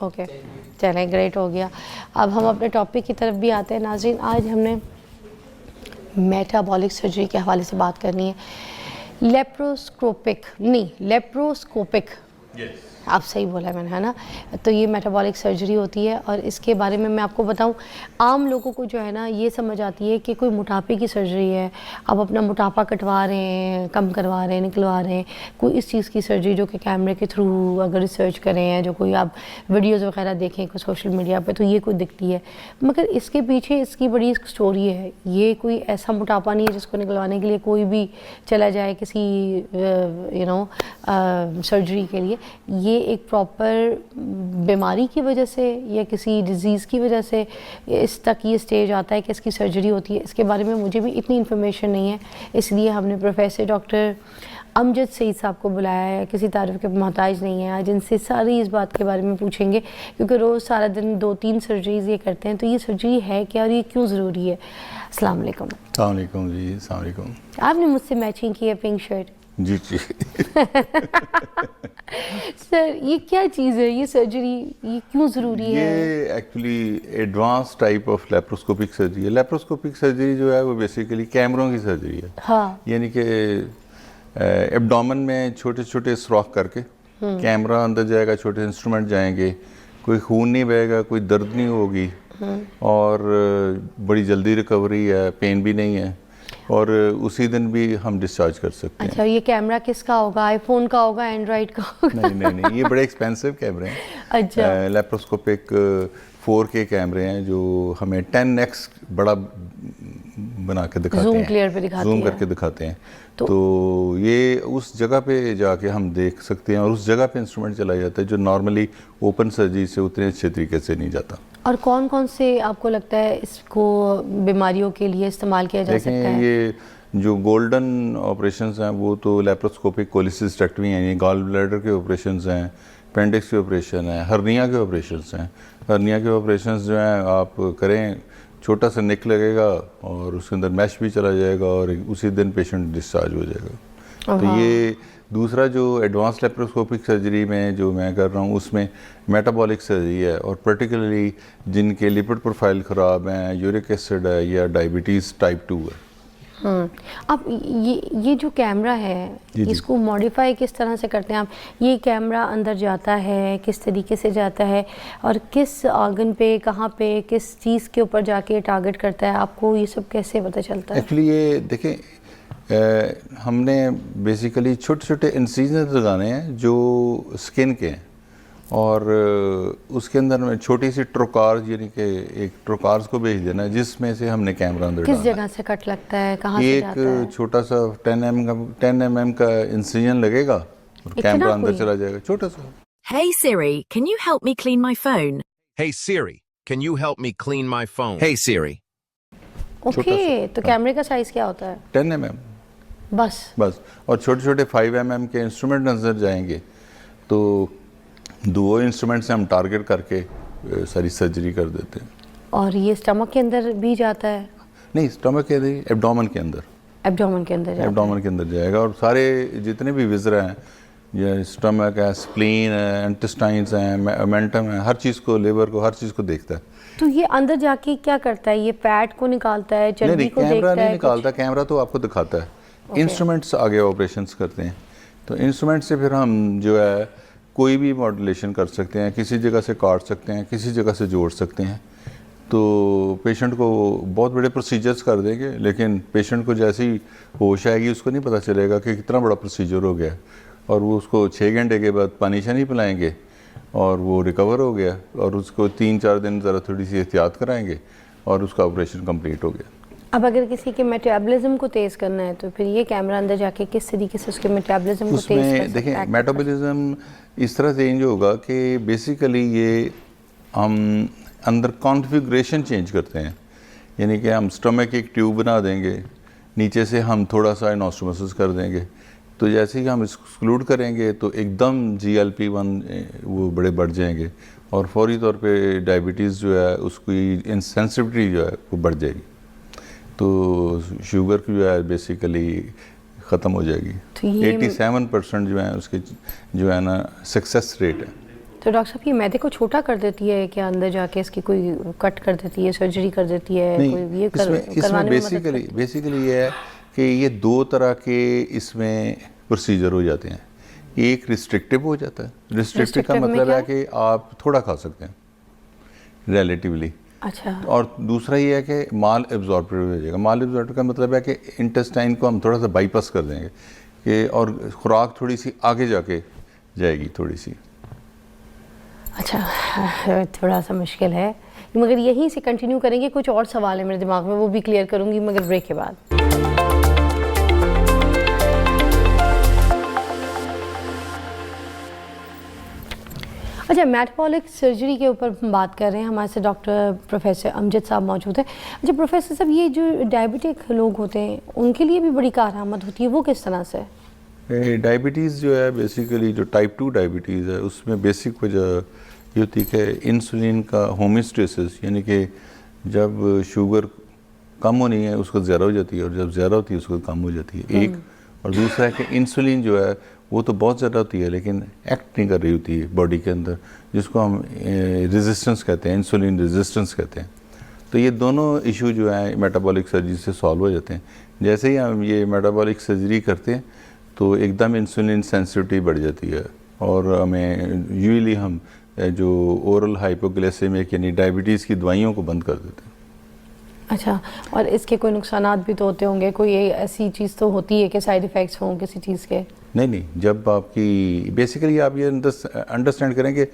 Okay, चलें, great हो गया। अब हम अपने टॉपिक की तरफ भी आते हैं नाज़रीन। आज हमने मेटाबॉलिक सर्जरी के हवाले से बात करनी है। लेप्रोस्कोपिक आप सही बोला मैंने, है ना। तो ये मेटाबॉलिक सर्जरी होती है और इसके बारे में मैं आपको बताऊं, आम लोगों को जो है ना ये समझ आती है कि कोई मोटापे की सर्जरी है, आप अपना मोटापा कटवा रहे हैं, कम करवा रहे हैं, निकलवा रहे हैं, कोई इस चीज़ की सर्जरी जो कि कैमरे के थ्रू अगर रिसर्च करें या जो कोई आप वीडियोज़ वगैरह देखें कोई सोशल मीडिया पर, तो ये कोई दिखती है। मगर इसके पीछे इसकी बड़ी स्टोरी है। ये कोई ऐसा मोटापा नहीं है जिसको निकलवाने के लिए कोई भी चला जाए किसी सर्जरी के लिए। ये एक प्रॉपर बीमारी की वजह से या किसी डिज़ीज़ की वजह से इस तक ये स्टेज आता है कि इसकी सर्जरी होती है। इसके बारे में मुझे भी इतनी इन्फॉर्मेशन नहीं है, इसलिए हमने प्रोफेसर डॉक्टर अमजद सईद साहब को बुलाया है। किसी तारीफ़ के मोहताज नहीं है। आज इनसे सारी इस बात के बारे में पूछेंगे, क्योंकि रोज़ सारा दिन 2-3 सर्जरीज़ ये करते हैं। तो ये सर्जरी है क्या और ये क्यों ज़रूरी है? अस्सलाम वालेकुम। अस्सलाम वालेकुम जी। अस्सलाम वालेकुम। आपने मुझसे मैचिंग की है पिंक शर्ट। जी जी। सर ये क्या चीज़ है, ये सर्जरी ये क्यों ज़रूरी है? ये actually advance type of laparoscopic surgery है। लेप्रोस्कोपिक सर्जरी जो है वो बेसिकली कैमरों की सर्जरी है। हाँ। यानी कि एब्डोमेन में छोटे छोटे सुराख करके कैमरा अंदर जाएगा, छोटे इंस्ट्रूमेंट जाएंगे, कोई खून नहीं बहेगा, कोई दर्द नहीं होगी और बड़ी जल्दी रिकवरी है, पेन भी नहीं है और उसी दिन भी हम डिस्चार्ज कर सकते हैं। अच्छा, ये कैमरा किसका होगा? आईफोन का होगा, एंड्रॉइड का होगा? नहीं, ये बड़े एक्सपेंसिव कैमरे हैं। अच्छा। लेप्रोस्कोपिक 4K कैमरे हैं जो हमें 10x बड़ा बना के दिखाते हैं, जूम क्लियर पे दिखाते हैं, जूम करके दिखाते हैं। तो ये उस जगह पे जाके हम देख सकते हैं और उस जगह पे इंस्ट्रूमेंट चला जाता है जो नॉर्मली ओपन सर्जरी से उतने अच्छे तरीके से नहीं जाता। और कौन कौन से आपको लगता है इसको बीमारियों के लिए इस्तेमाल किया जा सकता है? ये जो गोल्डन ऑपरेशंस हैं वो तो लेप्रोस्कोपिक कोलिसिस्टेक्टमी हैं, ये गॉल ब्लैडर के ऑपरेशंस हैं, अपेंडिक्स के ऑपरेशन हैं, हर्निया के ऑपरेशंस हैं। हर्निया के ऑपरेशंस जो हैं आप करें, छोटा सा निक लगेगा और उसके अंदर मैश भी चला जाएगा और उसी दिन पेशेंट डिस्चार्ज हो जाएगा। तो ये दूसरा जो एडवांस लेप्रोस्कोपिक सर्जरी में जो मैं कर रहा हूँ उसमें मेटाबॉलिक सर्जरी है और पर्टिकुलरली जिनके लिपिड प्रोफाइल ख़राब हैं, यूरिक एसिड है या डायबिटीज़ टाइप 2 है। अब ये जो कैमरा है इसको मॉडिफाई किस तरह से करते हैं आप? ये कैमरा अंदर जाता है, किस तरीके से जाता है और किस ऑर्गन पे, कहाँ पे, किस चीज़ के ऊपर जाके टारगेट करता है? आपको ये सब कैसे पता चलता है? एक्चुअली ये देखें, हमने बेसिकली छोटे छोटे इंसिजन लगाने हैं जो स्किन के हैं और उसके अंदर में छोटी सी ट्रोकार्स यानी कि एक ट्रोकार्स को भेज देना है जिसमें से हमने कैमरा अंदर किस जगह से कट लगता है, कहाँ से जाता है? एक छोटा सा 10 mm का इंसिजन लगेगा और कैमरा अंदर चला जाएगा, छोटा सा। Hey Siri, can you help me clean my phone? Hey Siri, can you help me clean my phone? Hey Siri. Okay, तो कैमरे का साइज क्या होता है? 10 mm बस और छोटे छोटे 5 mm के इंस्ट्रूमेंट नजर जाएंगे। तो 2 इंस्ट्रूमेंट से हम टारगेट करके सारी सर्जरी कर देते हैं। और ये स्टमक के अंदर भी जाता है? नहीं, स्टमक के अंदर, एब्डोमेन के अंदर। एब्डोमेन के अंदर जाता है? एब्डोमेन के अंदर जाएगा और सारे जितने भी विजरा हैं, ये स्टमक है, स्प्लीन है, इंटेस्टाइन्स हैं, ओमेंटम है, हर चीज़ को, लिवर को, हर चीज़ को देखता है। तो ये अंदर जाके क्या करता है? ये फैट को निकालता है, चर्बी को देखता है? कैमरा नहीं निकालता, कैमरा तो आपको दिखाता है। इंस्ट्रूमेंट्स आगे ऑपरेशंस करते हैं। तो इंस्ट्रूमेंट से फिर हम जो है कोई भी मॉड्यूलेशन कर सकते हैं, किसी जगह से काट सकते हैं, किसी जगह से जोड़ सकते हैं। तो पेशेंट को बहुत बड़े प्रोसीजर्स कर देंगे, लेकिन पेशेंट को जैसे ही होश आएगी उसको नहीं पता चलेगा कि कितना बड़ा प्रोसीजर हो गया और वो उसको 6 घंटे के बाद पानी शानी पिलाएंगे और वो रिकवर हो गया और उसको 3-4 दिन ज़रा थोड़ी सी एहतियात कराएंगे और उसका ऑपरेशन कंप्लीट हो गया। अब अगर किसी के मेटाबॉलिज्म को तेज़ करना है तो फिर ये कैमरा अंदर जाके किस तरीके से उसके मेटाबॉलिज्म को तेज़ कर सकता है? देखें, मेटाबॉलिज्म इस तरह चेंज होगा कि बेसिकली ये हम अंदर कॉन्फ़िगरेशन चेंज करते हैं। यानी कि हम स्टमक की एक ट्यूब बना देंगे, नीचे से हम थोड़ा सा एनास्टोमोसिस कर देंगे, तो जैसे ही हम एक्सक्लूड करेंगे तो एकदम GLP-1 वो बड़े बढ़ जाएंगे और फौरी तौर पे डायबिटीज़ जो है उसकी सेंसिटिविटी जो है वो बढ़ जाएगी। तो शुगर की जो है बेसिकली ख़त्म हो जाएगी। तो 87% जो है उसके जो है ना सक्सेस रेट है। तो डॉक्टर साहब ये मैदे को छोटा कर देती है क्या, अंदर जाके इसकी कोई कट कर देती है, सर्जरी कर देती है, नहीं, कोई ये इसमें बेसिकली ये है कि ये दो तरह के इसमें प्रोसीजर हो जाते हैं। एक रिस्ट्रिक्टिव हो जाता है, रिस्ट्रिक्टिव का मतलब है कि आप थोड़ा खा सकते हैं रिलेटिवली। अच्छा। और दूसरा ये है कि माल एब्जॉर्प्टिव हो जाएगा। माल एब्जॉर्प्टिव का मतलब है कि इंटेस्टाइन को हम थोड़ा सा बाईपास कर देंगे कि और खुराक थोड़ी सी आगे जाके जाएगी थोड़ी सी। अच्छा, थोड़ा सा मुश्किल है, मगर यहीं से कंटिन्यू करेंगे। कुछ और सवाल है मेरे दिमाग में, वो भी क्लियर करूंगी मगर ब्रेक के बाद। अच्छा, मेटाबॉलिक सर्जरी के ऊपर हम बात कर रहे हैं, हमारे से डॉक्टर प्रोफेसर अमजद साहब मौजूद है। अच्छा प्रोफेसर साहब, ये जो डायबिटिक लोग होते हैं उनके लिए भी बड़ी कारआमद होती है, वो किस तरह से? डायबिटीज़ जो है बेसिकली जो टाइप 2 डायबिटीज़ है उसमें बेसिक वजह ये होती है कि इंसुलिन का होमियोस्टेसिस, यानी कि जब शुगर कम होनी है उसको ज़्यादा हो जाती है और जब ज़्यादा होती है उसको कम हो जाती है, एक। और दूसरा है कि इंसुलिन जो है वो तो बहुत ज़्यादा होती है लेकिन एक्ट नहीं कर रही होती है बॉडी के अंदर, जिसको हम रेजिस्टेंस कहते हैं, इंसुलिन रेजिस्टेंस कहते हैं। तो ये दोनों इशू जो है मेटाबॉलिक सर्जरी से सॉल्व हो जाते हैं। जैसे ही हम ये मेटाबॉलिक सर्जरी करते हैं तो एकदम इंसुलिन सेंसिटिविटी बढ़ जाती है और हमें यूजुअली हम जो ओरल हाइपोग्लाइसेमिक यानी डायबिटीज़ की दवाइयों को बंद कर देते हैं। अच्छा, और इसके कोई नुकसानात भी तो होते होंगे, कोई ऐसी चीज़ तो होती है कि साइड इफ़ेक्ट्स हों किसी चीज़ के? नहीं, जब आपकी बेसिकली आप ये अंडरस्टैंड करें कि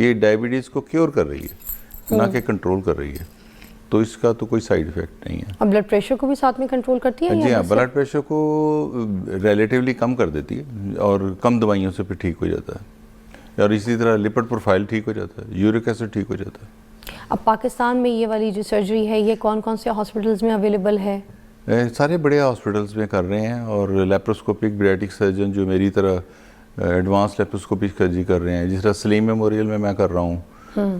ये डायबिटीज़ को क्योर कर रही है ना कि कंट्रोल कर रही है, तो इसका तो कोई साइड इफ़ेक्ट नहीं है। और ब्लड प्रेशर को भी साथ में कंट्रोल करती है? जी हाँ, ब्लड प्रेशर को रिलेटिवली कम कर देती है और कम दवाइयों से फिर ठीक हो जाता है। और इसी तरह लिपिड प्रोफाइल ठीक हो जाता है, यूरिक एसिड ठीक हो जाता है। अब पाकिस्तान में ये वाली जो सर्जरी है ये कौन कौन से हॉस्पिटल्स में अवेलेबल है? सारे बड़े हॉस्पिटल्स में कर रहे हैं और लेप्रोस्कोपिक बेडिक सर्जन जो मेरी तरह एडवांस लेप्रोस्कोपिक सर्जरी कर रहे हैं, जिस तरह सलीम मेमोरियल में मैं कर रहा हूँ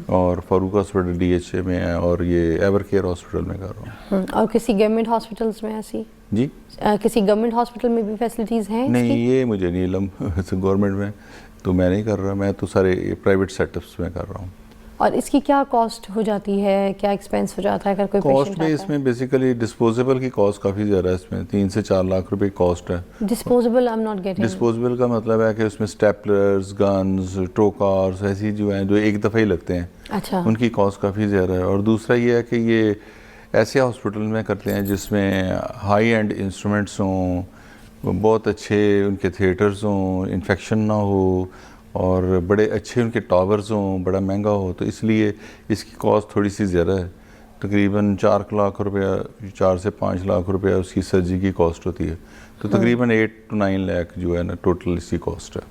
और फारूक हॉस्पिटल DHA में है और ये एवर केयर हॉस्पिटल में कर रहा हूँ। और किसी गवर्नमेंट हॉस्पिटल्स में ऐसी? जी, किसी गवर्नमेंट हॉस्पिटल में भी फैसिलिटीज़ हैं? नहीं, ये मुझे नहीं इल्म गवर्नमेंट में तो मैं नहीं कर रहा, मैं तो सारे प्राइवेट सेटअप्स में कर रहा हूँ। और इसकी क्या कॉस्ट हो जाती है, क्या एक्सपेंस हो जाता है अगर कोई पेशेंट आता है? कॉस्ट में इसमें बेसिकली डिस्पोजेबल की कॉस्ट काफ़ी ज़्यादा है, इसमें 3 से 4 लाख रुपए कॉस्ट है। Disposable? I am not getting. Disposable का मतलब है कि उसमें स्टेपलर्स, गन्स, ट्रोकार्स ऐसी जो हैं जो एक दफ़ा ही लगते हैं। अच्छा। उनकी कॉस्ट काफ़ी ज़्यादा है। और दूसरा ये है कि ये ऐसे हॉस्पिटल में करते हैं जिसमें हाई एंड इंस्ट्रूमेंट्स हों, बहुत अच्छे उनके थिएटर्स हों, इन्फेक्शन ना हो और बड़े अच्छे उनके टावर्स हों, बड़ा महंगा हो, तो इसलिए इसकी कॉस्ट थोड़ी सी ज़्यादा है। तकरीबन 4 लाख रुपया, 4 से 5 लाख रुपया उसकी सर्जरी की कॉस्ट होती है। तो तकरीबन 8 to 9 लाख जो है ना टोटल इसकी कॉस्ट है।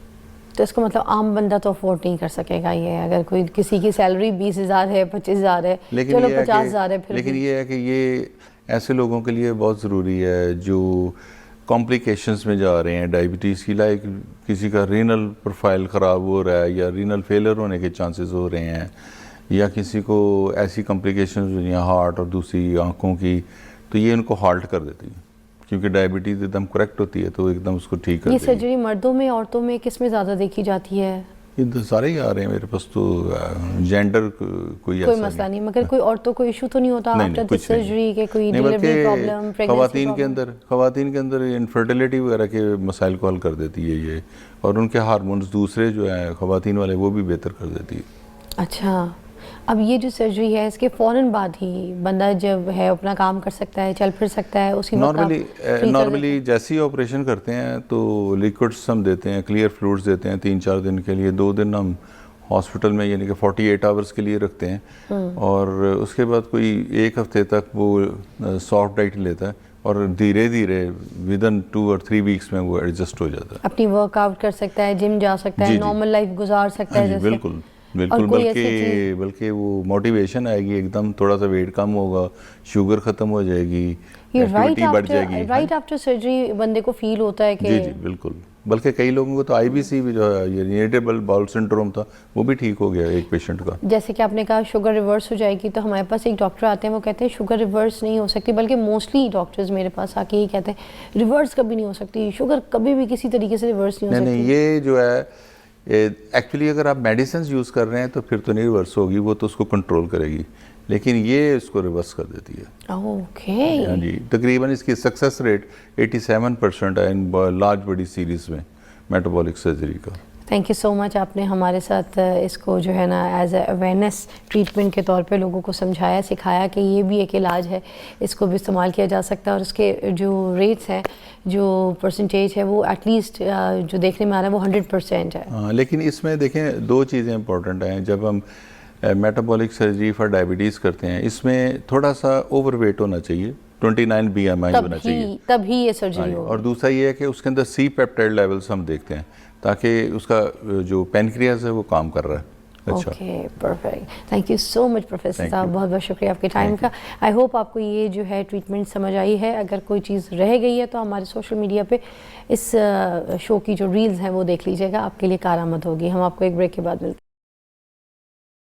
तो इसका मतलब आम बंदा तो अफोर्ड नहीं कर सकेगा ये, अगर कोई किसी की सैलरी 20,000 है, 25,000 है, चलो 50,000 है फिर। लेकिन ये है कि ये ऐसे लोगों के लिए बहुत ज़रूरी है जो कॉम्प्लिकेशंस में जा रहे हैं डायबिटीज़ की, लाइक किसी का रीनल प्रोफाइल ख़राब हो रहा है या रीनल फेलियर होने के चांसेस हो रहे हैं या किसी को ऐसी कॉम्प्लिकेशंस हो रही हैं हार्ट और दूसरी आँखों की, तो ये उनको हाल्ट कर देती है क्योंकि डायबिटीज़ एकदम करेक्ट होती है तो एकदम उसको ठीक कर ये देगी। सर्जरी मर्दों में औरतों में किस में ज़्यादा देखी जाती है? ये तो सारे ही आ रहे हैं मेरे पास, तो जेंडर कोई ऐसा मसला नहीं, मगर कोई औरतों को इशू तो नहीं होता आफ्टर दिस सर्जरी के, कोई नहीं, डिलीवरी प्रॉब्लम, प्रेगनेंसी खवातीन के अंदर इनफर्टिलिटी वगैरह के मसाइल को हल कर देती है ये, और उनके हार्मोन्स दूसरे जो हैं खवातीन वाले वो भी बेहतर कर देती है। अच्छा, अब ये जो सर्जरी है इसके फ़ौरन बाद ही बंदा जब है अपना काम कर सकता है, चल फिर सकता है उसी वक्त? नॉर्मली जैसे ही ऑपरेशन करते हैं तो लिक्विड्स हम देते हैं, क्लियर फ्लूइड्स देते हैं 3-4 दिन के लिए, 2 दिन हम हॉस्पिटल में यानी कि 48 आवर्स के लिए रखते हैं और उसके बाद कोई 1 हफ्ते तक वो सॉफ्ट डाइट लेता है और धीरे धीरे विदिन 2 और 3 वीक्स में वो एडजस्ट हो जाता है। अपनी वर्कआउट कर सकता है, जिम जा सकता है, नॉर्मल लाइफ गुजार सकता है जैसे। बिल्कुल, बल्कि वो मोटिवेशन आएगी एकदम, थोड़ा सा वेट कम होगा, शुगर खत्म हो जाएगी, एक्टिविटी बढ़ जाएगी। राइट आफ्टर सर्जरी बंदे को फील होता है कि जी बिल्कुल, बल्कि कई लोगों को तो IBC भी जो है इरिटेबल बाउल सिंड्रोम था वो भी ठीक हो गया एक पेशेंट का। जैसे कि आपने कहा शुगर रिवर्स हो जाएगी, तो हमारे पास एक डॉक्टर आते हैं वो कहते हैं शुगर रिवर्स नहीं हो सकती, बल्कि मोस्टली डॉक्टर्स मेरे पास आके ही कहते हैं रिवर्स कभी नहीं हो सकती, शुगर कभी भी किसी तरीके से रिवर्स नहीं हो सकती। नहीं, ये जो है एक्चुअली अगर आप मेडिसिन यूज़ कर रहे हैं तो फिर तो नहीं रिवर्स होगी, वो तो उसको कंट्रोल करेगी, लेकिन ये इसको रिवर्स कर देती है। ओके। हाँ जी, तकरीबन इसकी सक्सेस रेट 87% है इन लार्ज बड़ी सीरीज़ में मेटाबॉलिक सर्जरी का। थैंक यू सो मच, आपने हमारे साथ इसको जो है ना एज ए अवेयरनेस ट्रीटमेंट के तौर पे लोगों को समझाया, सिखाया कि ये भी एक इलाज है, इसको भी इस्तेमाल किया जा सकता है और उसके जो रेट्स हैं, जो परसेंटेज है वो एटलीस्ट जो देखने में आ रहा है वो 100% है। हाँ, लेकिन इसमें देखें दो चीज़ें इंपॉर्टेंट हैं। जब हम मेटाबॉलिक सर्जरी फॉर डायबिटीज़ करते हैं, इसमें थोड़ा सा ओवरवेट होना चाहिए, 29 BMI होना चाहिए, तभी ये सर्जरी हाँ, होगी। और दूसरा ये है कि उसके अंदर सी पेप्टाइड लेवल्स हम देखते हैं ताकि उसका जो पैनक्रियाज है वो काम कर रहा है। अच्छा, okay, perfect. Thank you so much professor Thank साहब, you. बहुत बहुत शुक्रिया आपके टाइम का। आई होप आपको ये जो है ट्रीटमेंट समझ आई है। अगर कोई चीज़ रह गई है तो हमारे सोशल मीडिया पे इस शो की जो रील्स हैं वो देख लीजिएगा, आपके लिए कारआमद होगी। हम आपको एक ब्रेक के बाद मिलते हैं।